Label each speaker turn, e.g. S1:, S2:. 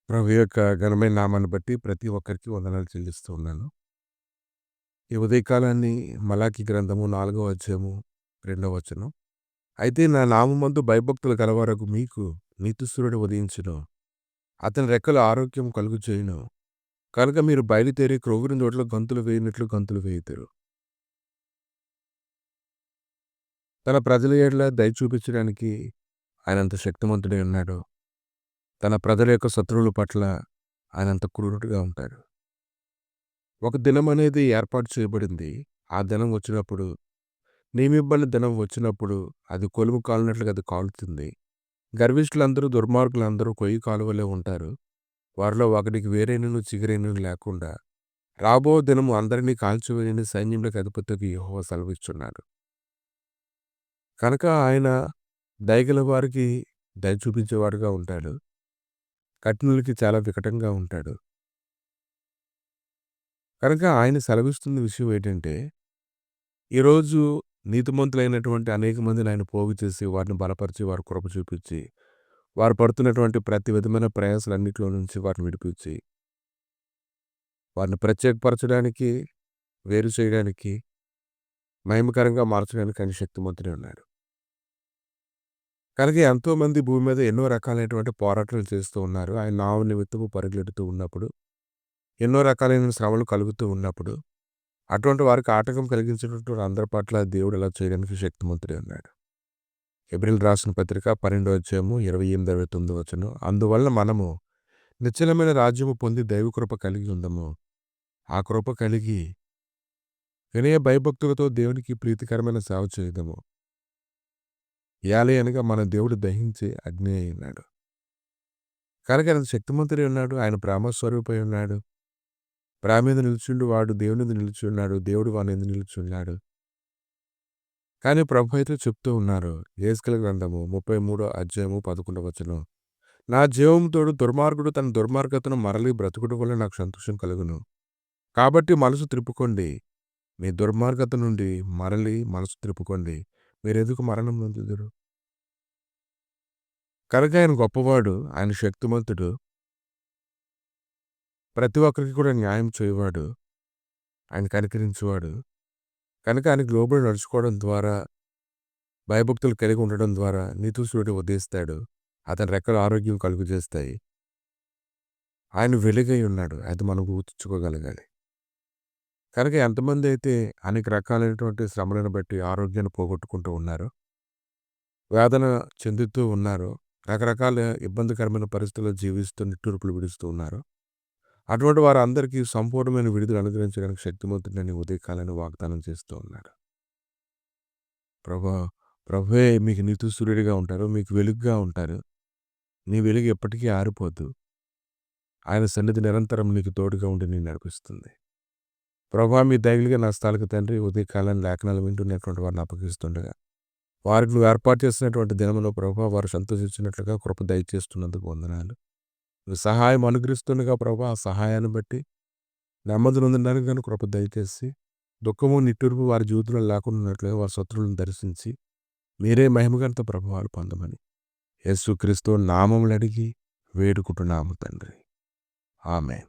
S1: ప్రభు యొక్క ఘనమైన నామాన్ని బట్టి ప్రతి ఒక్కరికి వందనాలు చెల్లిస్తూ ఉన్నాను. ఈ ఉదయకాలాన్ని మలాకి గ్రంథము 4వ అధ్యాయము 2వ వచనం. అయితే నా నామమందు భయభక్తులు గలవారకు మీకు నీతిసూర్యుడు ఉదయించును. అతని రెక్కల ఆరోగ్యం కలుగు చేయును. కనుక మీరు బయలుదేరి క్రొవ్విన చోట్ల గంతులు వేయునట్లు గంతులు వేయుదురు. తన ప్రజల ఎడల దయ చూపించడానికి ఆయనంత శక్తిమంతుడై ఉన్నాడు. తన ప్రజల యొక్క శత్రువుల పట్ల ఆయనంత క్రూరుడుగా ఉంటాడు. ఒక దినం అనేది ఏర్పాటు చేయబడింది. ఆ దినం వచ్చినప్పుడు, నియమింపబడిన దినం వచ్చినప్పుడు అది కొలుము కాలినట్లుగా అది కాలుతుంది. గర్విష్ఠులందరూ, దుర్మార్గులందరూ కొయ్య కాలువలే ఉంటారు. వారిలో ఒకడికి వేరైనను చిగురైనను లేకుండా రాబో దినము అందరినీ కాల్చివేయని సైన్యములకు అధిపతికి యెహోవా సెలవిచ్చున్నాడు. కనుక ఆయన దయగల వారికి దయ చూపించేవాడుగా ఉంటాడు. కఠినులకి చాలా వికటంగా ఉంటాడు. కనుక ఆయన సెలవిస్తున్న విషయం ఏంటంటే, ఈరోజు నీతిమంతులైనటువంటి అనేక మందిని ఆయన పోగు చేసి, వారిని బలపరిచి, వారి కృప చూపించి, వారు పడుతున్నటువంటి ప్రతి విధమైన ప్రయాసలన్నిటిలో నుంచి వారిని విడిపించి, వారిని ప్రత్యేకపరచడానికి, వేరు చేయడానికి, మహిమకరంగా మార్చడానికి ఆయన శక్తిమంతుడై ఉన్నాడు. కనుక ఎంతోమంది భూమి మీద ఎన్నో రకాలైనటువంటి పోరాటాలు చేస్తూ ఉన్నారు. ఆయన నామం నిమిత్తము పరుగులెడుతూ ఉన్నప్పుడు, ఎన్నో రకాలైన శ్రమలు కలుగుతూ ఉన్నప్పుడు, అటువంటి వారికి ఆటంకం కలిగించినటువంటి అందరి పట్ల దేవుడు ఇలా చేయడానికి శక్తిమంతుడై ఉన్నాడు. హెబ్రీయులకు రాసిన పత్రిక 12వ అధ్యాయము 28, 29 వచనం. అందువల్ల మనము నిశ్చలమైన రాజ్యము పొంది దైవ కృప కలిగి ఉందము. ఆ కృప కలిగి వినయ భయభక్తులతో దేవునికి ప్రీతికరమైన సేవ చేయదము. అనగా మన దేవుడు దహించి అగ్ని అయి ఉన్నాడు. కనుక ఆయన శక్తిమంతుడై ఉన్నాడు. ఆయన ప్రేమస్వరూపై ఉన్నాడు. ప్రేమ మీద నిలిచిండు వాడు దేవుని మీద నిలిచి ఉన్నాడు. దేవుడు వాని మీద నిలిచి ఉన్నాడు. కానీ ప్రభు అయితే చెప్తూ ఉన్నారు. యెహెజ్కేలు గ్రంథము 33వ అధ్యాయము 11వ వచనం. నా జీవము తోడు దుర్మార్గుడు తన దుర్మార్గతను మరలి బ్రతుకుట వల్ల నాకు సంతోషం కలుగును. కాబట్టి మనసు త్రిప్పుకోండి. మీ దుర్మార్గత నుండి మరలి మనసు త్రిప్పుకోండి. మీరెందుకు మరణం నొందుదురు? కనుక ఆయన గొప్పవాడు. ఆయన శక్తిమంతుడు. ప్రతి ఒక్కరికి కూడా న్యాయం చేయవాడు. ఆయన కనికరించేవాడు. కనుక ఆయనకు లోబడి నడుచుకోవడం ద్వారా, భయభక్తులు కలిగి ఉండడం ద్వారా నీతిసూర్యుడు ఉదయిస్తాడు. అతని రెక్కల ఆరోగ్యం కలుగజేస్తాయి. ఆయన వెలుగై ఉన్నాడు. అది మనం గుర్తుంచుకోగలగాలి. కనుక ఎంతమంది అయితే అనేక రకాలైనటువంటి శ్రమలను బట్టి ఆరోగ్యాన్ని పోగొట్టుకుంటూ ఉన్నారు, వేదన చెందుతూ ఉన్నారు, రకరకాల ఇబ్బందికరమైన పరిస్థితుల్లో జీవిస్తూ నిట్టూర్పులు విడుస్తూ ఉన్నారు, అటువంటి వారందరికీ సంపూర్ణమైన విడుదల అనుగ్రహించడానికి శక్తిమంతుడని ఉదయకాలాన్ని వాగ్దానం చేస్తూ ఉన్నాడు. ప్రభువే మీకు నీతిసూర్యుడిగా ఉంటారు. మీకు వెలుగుగా ఉంటారు. నీ వెలుగు ఎప్పటికీ ఆరిపోదు. ఆయన సన్నిధి నిరంతరం నీకు తోడుగా ఉండి నిన్ను నడిపిస్తుంది. ప్రభువా, మీ దయగలిగిన హస్తాలకు తండ్రి, ఉదయకాలాన్ని లేఖనాలు వింటున్నటువంటి వారిని అప్పగిస్తుండగా, వారికి నువ్వు ఏర్పాటు చేసినటువంటి దినములో ప్రభువా వారు సంతోషించినట్లుగా కృప దయచేస్తున్నందుకు వందనాలు. నువ్వు సహాయం అనుగ్రహిస్తుండగా ప్రభువా, ఆ సహాయాన్ని బట్టి నెమ్మది నొందడానికి గాను కృప దయచేసి, దుఃఖము నిట్టూర్పు వారి జీవితంలో లేకుండా ఉన్నట్లుగా వారి శత్రువులను దర్శించి, మీరే మహిమగంత ప్రభువాలు పొందమని యేసుక్రీస్తు నామములు అడిగి వేడుకుంటున్నాము తండ్రి. ఆమేన్.